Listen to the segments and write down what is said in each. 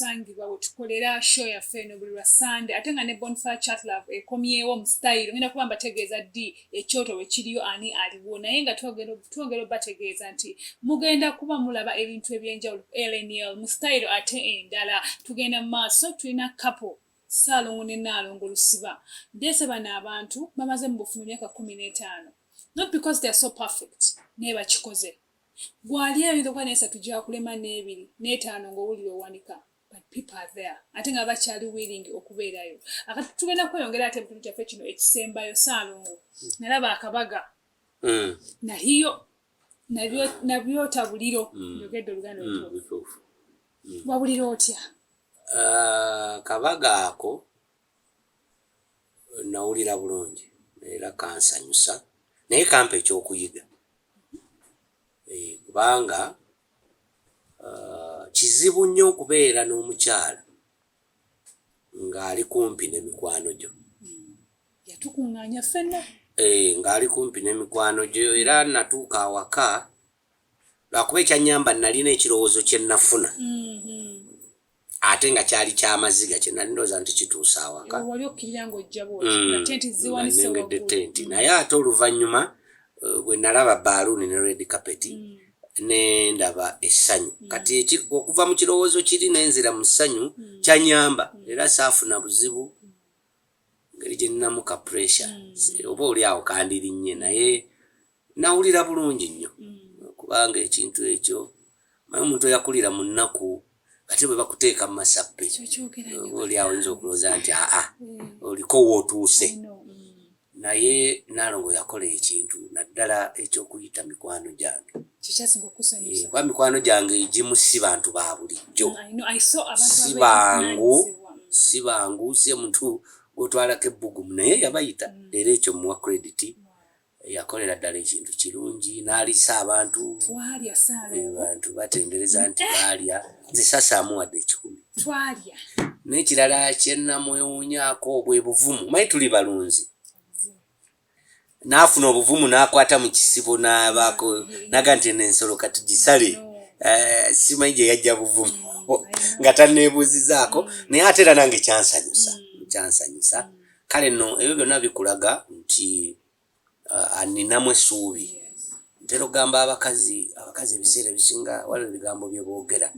kusangibwa bwe tukolera show yaffe eno buli lwa Sunday ate nga ne Bonfire Chat Love ekomyewo mu style ngenda kuba mbategeeza ddi ekyoto we kiriyo ani aliwo naye nga twongera bategeeza nti mugenda kuba mulaba ebintu ebyenjawulo LNL mu style ate endala tugenda mu maaso tulina couple Ssaalongo ne Nnaalongo Lusiba ndeese bano abantu bamaze mu bufumu emyaka 15 not because they are so perfect naye bakikoze gwali ebintu kwa nesa tujja kulema n'ebiri n'etaano ng'owulira owanika but people are there ate nga bakyali willing okubeerayo akati tugenda kweyongera ate mu kyaffe kino ekisembayo Ssaalongo nalaba akabaga naliyo nabyota buliro yogedde oluganda olutuufu wabulira otya kabaga ako nawulira bulungi era kansanyusa naye kampa ekyokuyiga kubanga kizibu nnyo okubeera n'omukyala ng'ali kumpi n'emikwano gyo yatukuŋŋaanya ffenna ng'ali kumpi n'emikwano gyo era natuuka awaka lwakuba ekyannyamba nalina ekirowoozo kye nnafuna ate nga kyali kyamaziga kye nali ndowooza nti kituusa awaka wali okkirira ng'ojja bwoti tenti ziwanise waggulu tenti naye ate oluvannyuma bwe nalaba baaluuni ne red carpet ne ndaba essanyu kati okuva mu kirowoozo kiri n'enzira mu ssanyu kyanyamba era saafuna buzibu ngeri gye nninamu ka pressure oba oli awo kandirinnye naye nawulira bulungi nnyo kubanga ekintu ekyo maye omuntu eyakulira mu nnaku ate bwe bakuteeka mu masappe oli awo oyinza okulowooza nti oliko wootuuse naye Nnaalongo yakola ekintu naddala ekyokuyita mikwano gyange kuba mikwano gyange egimu si bantu ba bulijjo si bangu si omuntu gw'otwalako ebbugumu naye yabayita era ekyo muwa credit yakolera ddala ekintu kirungi n'aliisa abantu batendereza nti baalya nze sasaamuwadde 10 n'ekirala kyennamwewuunyaako bwe buvumu maye tuli balunzi n'afuna obuvumu n'akwata mu kisibo n'abaako naga nti n'ensolo katugisale simanyi gye yajja buvumu nga tanneebuuzizaako naye ate era nange kyansanyusa kale nno ebyo byonna bikulaga nti anninamu essuubi ntera okugamba abakazi ebiseera ebisinga waliwo ebigambo bye boogera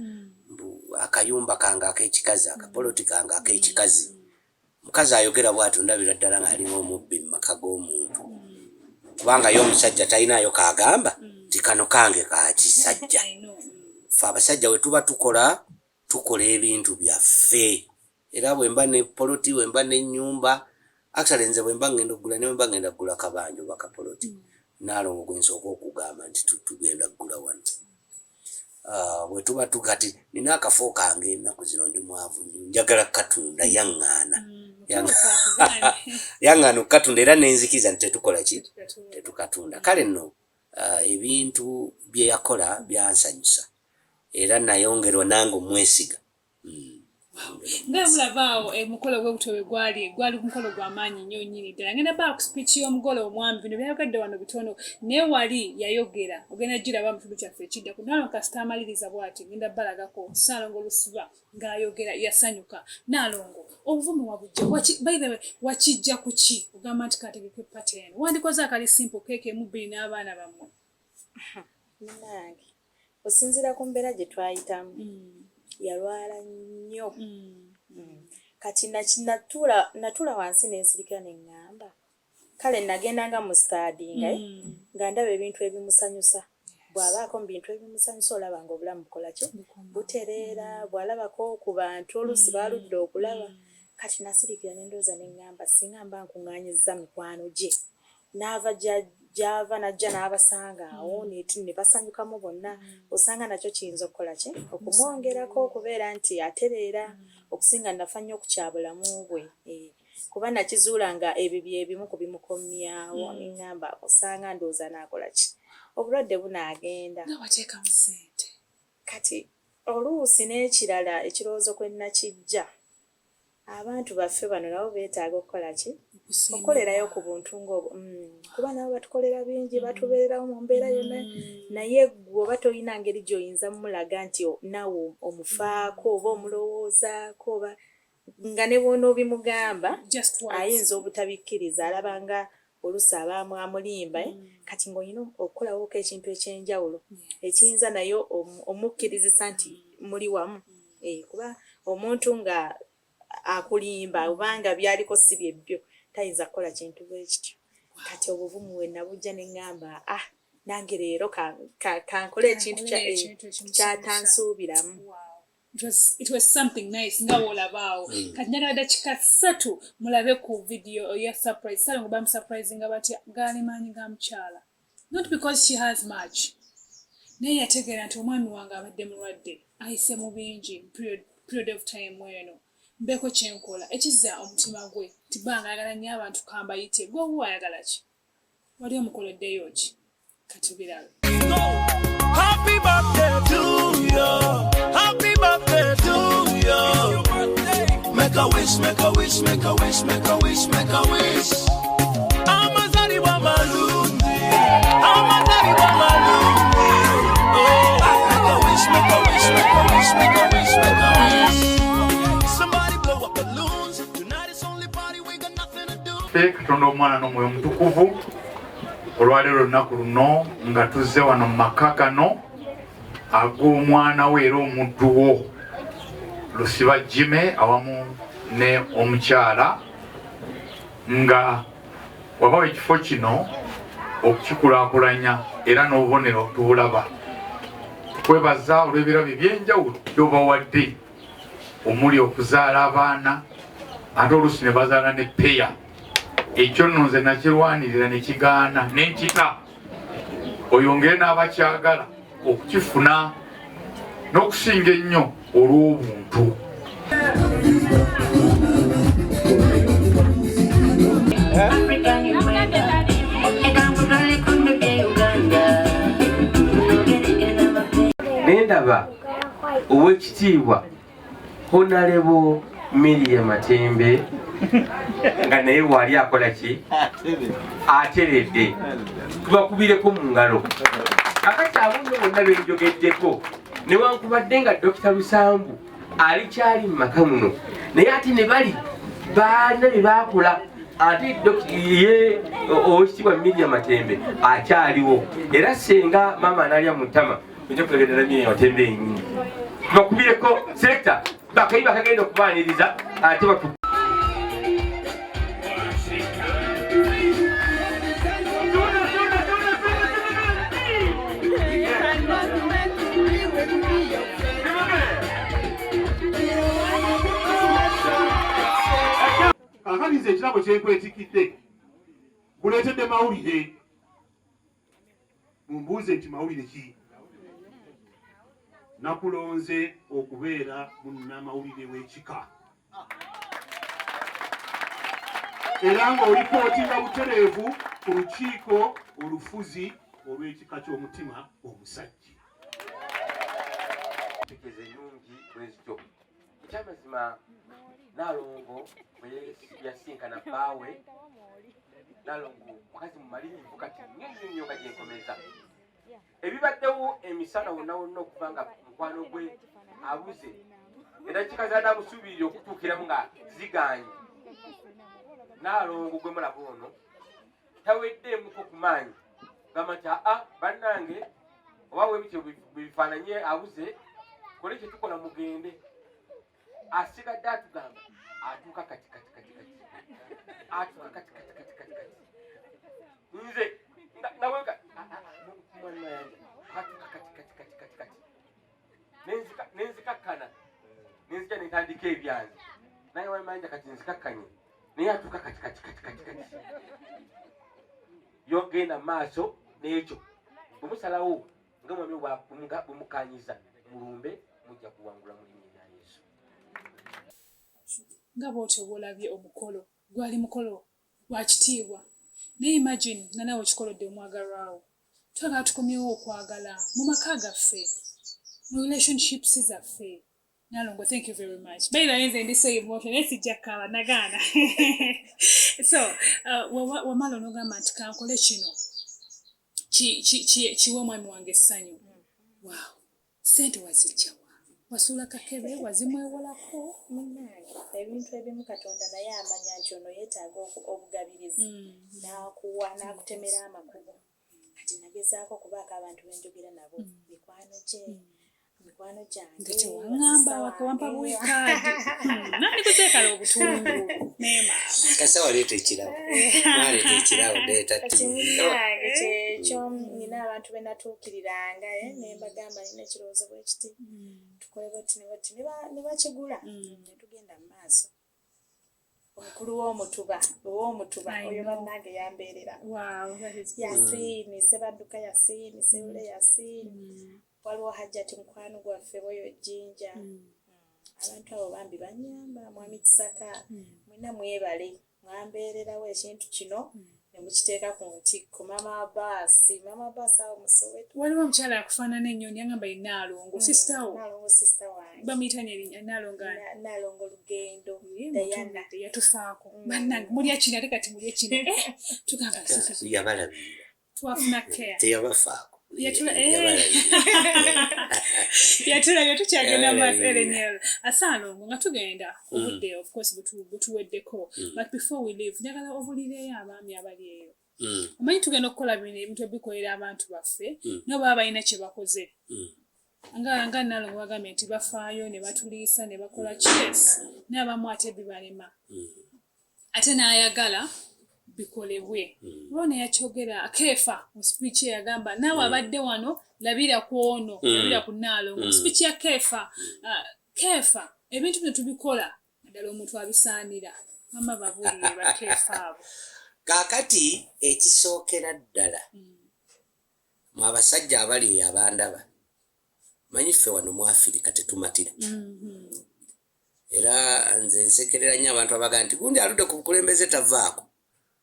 akayumba kange ak'ekikazi akapoloti kange ak'ekikazi mukazi ayogera bw'atyo ndabira ddala ng'alina omubbi mu maka g'omuntu kubanga ye omusajja talinayo kagamba nti kano kange kakisajja fe abasajja we tuba tukola ebintu byaffe era bwe mba ne poloti bwe mba n'ennyumba actually nze bwe mba ngenda okugula ne bwe mba ngenda kugula kabanja oba kapoloti Nnaalongo gwe nsooka okugamba nti tugenda kugula wano bwe tuba tukati nina akafo kange ennaku zino ndi mwavu njagala katunda yaŋŋaana okukatunda era nenzikiza nti tetukola ki tetukatunda kale nno ebintu bye yakola byansanyusa era nayongerwa nange omwesiga nga mulabaawo omukolo gw'obutobe gwali mukolo gw'amaanyi nnyo nnyini ddala ngenda baa ku speech y'omugole omwami bino byayogadde wano bitono naye wali yayogera ogenda giraba mu kitundu kyaffe ekidda ku Nnaalongo kasita amaliriza bw'ati ngenda balagako Ssaalongo Lusiba ng'ayogera yasanyuka Nnaalongo obuvumu wabujja by the way wakijja ku ki ogamba nti kategeke pattern wandikoze akali simple keeke emu bbiri n'abaana bammwe nange osinziira ku mbeera gye twayitamu yalwala nnyo kati natula wansi n'ensirika neŋŋamba kale nagendanga mu staadinga nga ndaba ebintu ebimusanyusa bw'abaako mu bintu ebimusanyusa olaba nga obulamu bukola ki butereera bw'alabako ku bantu oluusi baaludde okulaba kati nasirikira n'endowooza neŋŋamba singa mba nkuŋŋaanyizza mikwano gye n'ava gy'ava najja n'abasanga awo ne basanyukamu bonna osanga nakyo kiyinza okukola ki okumwongerako okubeera nti atereera okusinga nafa nnyo okukyabulamu bwe kuba nakizuula nga ebyo byebimu ku bimukomyawo neŋŋamba osanga ndowooza n'akola ki obulwadde bunaagenda wateekamu ssente kati oluusi n'ekirala ekirowoozo kwe nakijja abantu baffe bano nabo beetaaga okukola ki okolerayo ku buntu ng'obwo kuba nabo batukolera bingi batubeererawo mu mbeera yonna naye gwe oba tolina ngeri gy'oyinza mulaga nti nawe omufaako oba omulowoozaako oba nga ne bwona obimugamba ayinza obutabikkiriza alaba nga oluusi abaamu amulimba kati ng'olina okukolawoko ekintu ekyenjawulo ekiyinza naye omukkirizisa nti muli wamu kuba omuntu nga akulimba obanga byaliko si byebyo tayinza kukola kintu bwe kityo kati obuvumu we nabujja ne ŋŋamba nange leero kankole ekintu kyatansuubiramu. It was something nice nga wolabaawo kati njagala dakika 3 mulabe ku video ya surprise Salongo bamusurprisinga batya gaali maanyi ga mukyala not because she has much naye yategeera nti omwami wange abadde mulwadde ayise mu bingi period of time weno mbeko kyenkola ekizza omutima gwe tibanga ayagala nnyo abantu kambayite gwe oba ayagala ki wali omukoleddeyo ki katubirabe. Happy birthday to you. Happy birthday to you. Make a wish, make a wish, make a wish, make a wish, make a wish. Amazari wa malundi. Amazari wa malundi. Oh, make a wish, make a wish, make a wish, make a wish, make a wish. Somebody blow up balloons. Tonight is only party, we got nothing to do. Katonda omwana n'omwoyo mutukuvu olwaleero olunaku luno nga tuzze wano mu maka gano ag'omwana we era omuddu wo Lusiba Jime awamu ne omukyala nga wabawa ekifo kino okukikulaakulanya era n'obubonero tubulaba kwebaza olw'ebirabo ebyenjawulo by'obawadde omuli okuzaala abaana ate oluusi ne bazaala ne peya ekyo nno nze nakirwanirira ne kigaana n'enkita oyongere n'abakyagala okukifuna n'okusinga ennyo olw'obuntu. Nendaba ow'ekitiibwa Honorable Miriam Matembe nga naye wali akola ki ateredde tubakubireko mu ngalo akati abunno bonna benjogeddeko newankubadde nga Dr. Lusambu alikyali mu maka muno naye ate ne bali baana bye baakola ate ye owekitiibwa Miriam Matembe akyaliwo era senga maama analya mu ttama ojja kutegeddala Miriam Matembe yennyini tubakubireko sekta bakayi bakagenda okubaaniriza ate batu akaniza ekirabo kyenkwetikidde guleetedde mawulire mumbuuze nti mawulire ki nakulonze okubeera munnamawulire w'ekika era ng'olipootinga butereevu ku lukiiko olufuzi olw'ekika ky'omutima omusajja tekeze nnungi bwezityo ekyamazima Nalongo bwe yasinkana bbaawe Nalongo mukazi mumalirivu kati nnyo nga gyenkomeza ebibaddewo emisana wonna wonna okuva nga mukwano gwe abuze eddakiika z'adaamusuubirire okutuukiramu nga ziganye Nalongo gwe mulaba ono taweddeemuko ku maanyi gamba nti bannange oba webityo bifaananye abuze kole kye tukola mugende asigadde atugamba atuuka kati atuuka kati nze naweka mwana yange atuuka kati nenzikakkana nenzija netandika ebyange naye wamanja kati nzikakkanye naye atuuka kati yogenda maaso n'ekyo bwemusalawo nga mwami bwemukanyiza mulumbe mujja kuwangula mulimu ya Yesu. Nga bw'otyo bw'olabye omukolo gwali mukolo gwa kitiibwa naye imagine nga nawe okikolodde omwagalwawo twagala tukomyewo okwagala mu maka gaffe mu relationships zaffe Nalongo, thank you very much. By the way, this is emotion. Let's jakawa nagana. So, wamalo nogamba nti kankole kino. Chiwe mwami wange ssanyu. Wow. Sente wazijja wa. Wasula kakebe wazimwewolako. Munnange ebintu ebimu Katonda naye amanya nti ono yeetaaga obugabirizi. N'akuwa n'akutemera amakubo. Kati nagezaako okubaako abantu benjogera nabo. Mikwano gyange tewaŋŋamba wakawampa buwikaadi nani kuteekala obutundu neema kasa waleeta ekirabo naleeta ekirabo leeta munnange kyekyo nina abantu be natuukiriranga ne mbagamba nina ekirowoozo bwe kiti tukole bweti ne bakigula ne tugenda mu maaso omukulu w'omutuba oyo bannange yambeerera Yasiini Sebadduka Yasiini Seule Yasiini waliwo Hajjati mukwano gwaffe boyo Jinja abantu abo bambi banyamba mwami Kisaka mwena mwebale mwambeererawo ekintu kino ne mukiteeka ku ntikko mama Abbasi awo mu Soweto waliwo omukyala yakufaanana ennyonyi yagamba ye Naalongo sistawo Naalongo sister wange bamuyitanya erinnya Naalongo Naalongo Lugendo Diana yatufaako bannange mulya kino ate kati mulye kino tugamba yabalabirira twafuna care teyabafaako yatulabye tukyagenda maaso LNL Asaalongo nga tugenda obudde of course butuweddeko but before we leave njagala obulireyo abaami abali eyo omanyi tugenda okukola bino ebintu ebikolera abantu baffe nabo baba balina kye bakoze nga Naalongo bagambye nti bafaayo ne batuliisa ne bakola cheers n'abamu ate bibalema ate n'ayagala bikolebwe lwona yakyogera Keefa mu speech yagamba naawe abadde wano labira ku ono labira ku Naalongo speech ya Keefa ebintu bino tubikola naddala omuntu abisaanira mama babuulire ba Keefa abo kaakati ekisookera ddala mu abasajja abali abandaba manyi ffe wano mu Afirika tetumatira era nze nsekerera nnyo abantu abagaa nti gundi aludde ku bukulembeze tavaako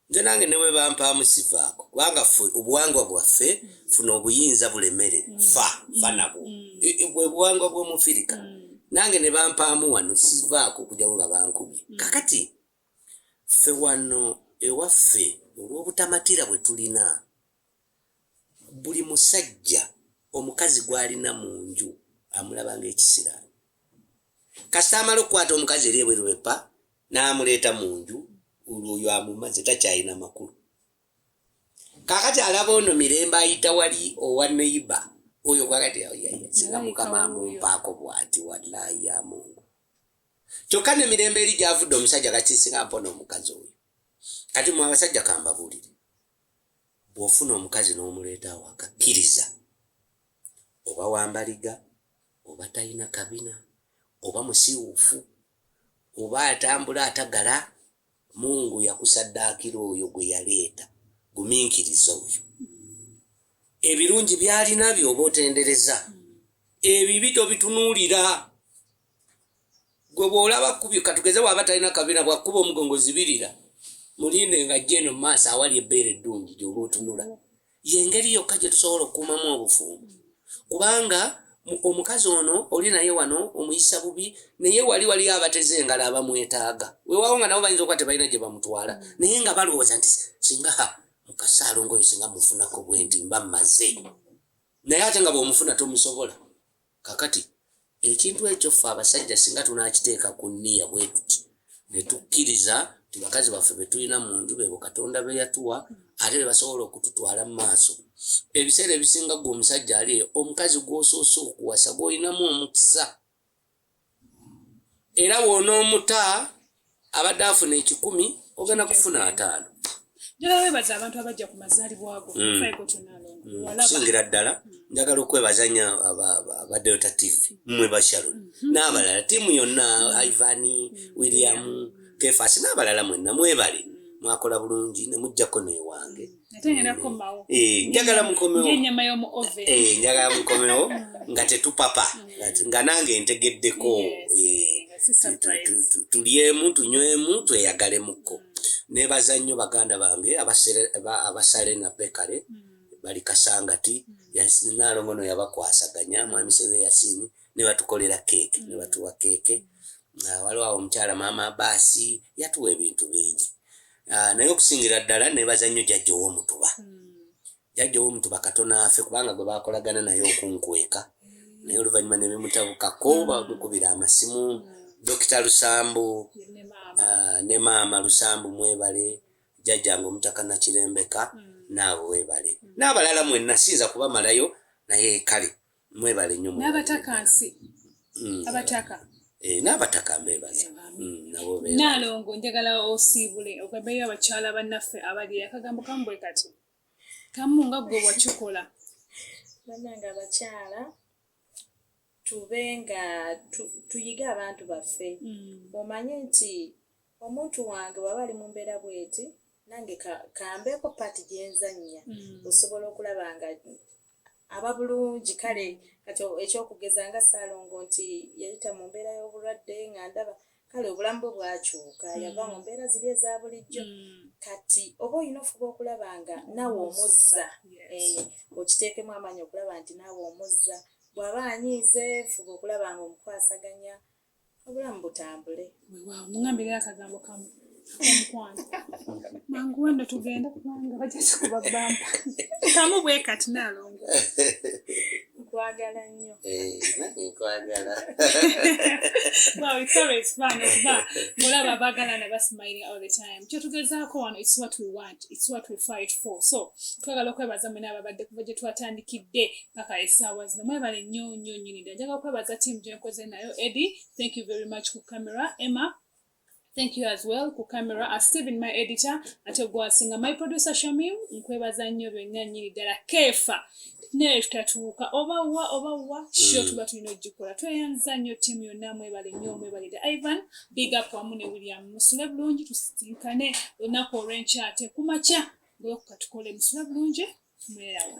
nze nange ne bwe bampaamu sivaako kubanga ffe obuwangwa bwaffe funa obuyinza bulemere fa nabwo bwe buwangwa bw'Omufirika nange ne bampaamu wano sivaako okujjawo nga bankubye kakati ffe wano ewaffe olw'obutamatira bwe tulina buli musajja omukazi gw'alina mu nju amulaba ng'ekisiraani kasita amala okukwata omukazi eri ebweru bw'eppa n'amuleeta mu nju olwoyo amumaze takyalina makulu kaakati alaba ono mirembe ayita wali owa neiba oyo gwagati singa mukama amumpaako bw'ati wallahi ya Mungu kyokka ne mirembe eri gy'avudde omusajja kakisinga mpona omukazi oyo kati mu abasajja kambabuulire bw'ofuna omukazi n'omuleeta awo akakkiriza oba wambaliga oba talina kabina oba musiiwuufu oba atambula atagala Mungu yakusaddaakira oyo gwe yaleeta gumiikiriza oyo ebirungi byalina byoba otendereza ebibi tobitunuulira gwe bw'olaba kubyo katugeze waba talina kabina bwakkuba omugongo zibirira mulinde nga jeno mu maaso awali ebbeere eddungi gy'oba otunula y'engeri yokka gye tusobola okukuumamu obufumu kubanga omukazi ono oli naye wano omuyisa bubi naye wali abateze engalo abamwetaaga weewaawo nga nabo bayinza okuba tebalina gye bamutwala naye nga balowooza nti singa Mukasaalongo oyo singa mufunako bwe nti mba mmaze naye ate nga bw'omufuna tomusobola kakati ekintu ekyo ffe abasajja singa tunaakiteeka ku nniya bwe tuti ne tukkiriza nti bakazi baffe be tulina mu nju beebo Katonda be yatuwa ate be basobola okututwala mu maaso ebiseera ebisinga gwe omusajja ali omukazi gw'osoose okuwasa gw'olinamu omukisa era w'onoomuta abadde afuna 10 ogenda kufuna 5 njagala weebaza abantu abajja ku mazaalibwa ago faiko Naalongo okusingira ddala njagala okwebaza nnyo aba Delta TV mmwe basharon n'abalala ttiimu yonna Ivani William Kefas n'abalala mwenna mwebale mwakola bulungi ne mujjako newange njagala mukomewo nga tetupapa nga nange ntegeddeko tulyemu tunywemu tweyagalemu nebaza nnyo baganda bange abasale na Bekale bali Kasangati Naalongo no yabakwasaganya mwami Sebe Yasini ne batukolera keeke ne batuwa keeke waliwo awo omukyala maama basi yatuwa ebintu bingi naye okusingira ddala nebaza nnyo jjajja ow'omutuba jjajja ow'omutuba katono afe kubanga gwe bakolagana naye okunkweka naye oluvannyuma ne bemutabukako bamukubira amasimu Dokita Lusambu ne maama Lusambu mwebale jjajjange omutaka Nakirembeka naawe weebale n'abalala mwenna sinza kubamalayo naye kale mwebale nnyo n'abataka nsi abataka n'abataka mbebaza nabo beebale Nalongo njagala osiibule okwebeyo abakyala bannaffe abali akagambo kambwe kati kamu nga gwe wakikola bannange abakyala tubenga tuyige abantu baffe omanye nti omuntu wange bw'aba ali mu mbeera bweti nange kambeeko paati gyenzannya osobola okulaba nga aba bulungi kale kati ekyokugeza nga Saalongo nti yayita mu mbeera y'obulwadde nga ndaba kale obulamu bwe bwakyuka yava mu mbeera ziri eza bulijjo kati oba olina ofuba okulaba nga nawe omuzza okiteekemu amaanyi okulaba nti nawe omuzza bw'aba anyiize fuba okulaba nga omukwasaganya obulamu butambule weewaawo mungambire akagambo kamu omukwano mangu wendo tugenda kubanga bajja kikuba bampa kamu bwe kati Nalongo nkwagala nnyo nkwagala Wow, it's always fun okuba ng'olaba abaagalana basmiling all the time kyetugezaako wano it's what we want it's what we fight for so twagala okwebaza mwena ababadde kuva gye twatandikidde paka essaawa zino mwebale nnyo nnyo nnyini ddala njagala okwebaza tiimu gye nkoze nayo Eddie thank you very much ku camera Emma thank you as well ku camera Steven my editor ate gwasinga my producer Shamim nkwebaza nnyo byonna nnyini ddala Kefa naye tutatuuka oba sho tuba tulina ogikola tweyanza nnyo ttiimu yonna mwebale nnyo mwebale Ivan big up wamu ne William musule bulungi tusisinkane olunaku olw'enkya ate kumakya ng'okukatukole musule bulungi mwerawo